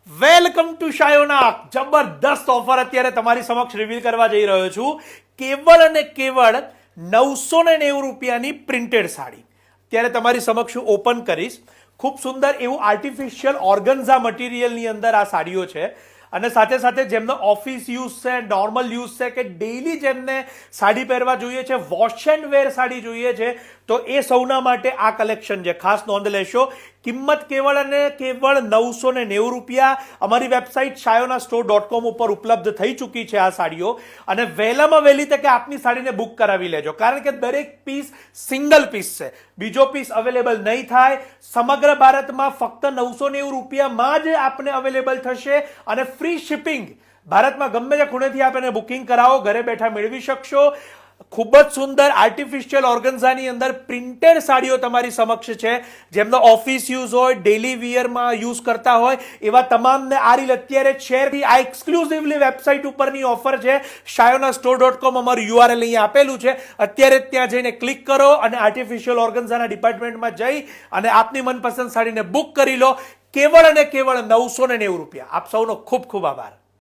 Welcome to શાયોનાક. જબરદસ્ત offer અત્યારે તમારી સમક્ષ રિવીલ કરવા જઈ રહ્યો છું. કેવળ અને કેવળ 990 રૂપિયાની પ્રિન્ટેડ સાડી ત્યારે તમારી સમક્ષ હું ઓપન કરીશ. ખૂબ સુંદર એવું આર્ટિફિશિયલ ઓર્ગન્ઝા મટીરિયલની અંદર આ સાડીઓ છે અને સાથે સાથે જેમને ઓફિસ યુઝ છે, નોર્મલ યુઝ છે કે ડેઇલી જેમને સાડી પહેરવા જોઈએ છે, વોશ એન્ડ વેર સાડી જોઈએ છે, તો એ સૌના માટે આ કલેક્શન છે. ખાસ નોંધ લેશો. કિંમત કેવળ અને કેવળ 990 રૂપિયા. અમારી વેબસાઇટ shayonastore.com ઉપર ઉપલબ્ધ થઈ ચૂકી છે આ સાડીઓ અને વહેલામાં વહેલી તકે આપની સાડીને બુક કરાવી લેજો, કારણ કે દરેક પીસ સિંગલ પીસ છે, બીજો પીસ અવેલેબલ નહીં થાય. સમગ્ર ભારતમાં ફક્ત 990 રૂપિયામાં જ આપને અવેલેબલ થશે અને ફ્રી શિપિંગ. ભારતમાં ગમે તે ખૂણેથી આપ એને બુકિંગ કરાવો, ઘરે બેઠા મેળવી શકશો. ખૂબ જ સુંદર આર્ટિફિશિયલ ઓર્ગન્ઝાની અંદર પ્રિન્ટેડ સાડીઓ તમારી સમક્ષ છે. જેમનો ઓફિસ યુઝ હોય, ડેલી વિયરમાં યુઝ કરતા હોય એવા તમામને આ રીલ અત્યારે શેર. આ એક્સક્લુઝિવલી વેબસાઇટ ઉપરની ઓફર છે. shayonastore.com અમારું URL અહીંયા આપેલું છે. અત્યારે ત્યાં જઈને ક્લિક કરો અને આર્ટિફિશિયલ ઓર્ગન્ઝાના ડિપાર્ટમેન્ટમાં જઈ અને આપની મનપસંદ સાડીને બુક કરી લો. કેવળ અને કેવળ 990 રૂપિયા. આપ સૌનો ખૂબ ખૂબ આભાર.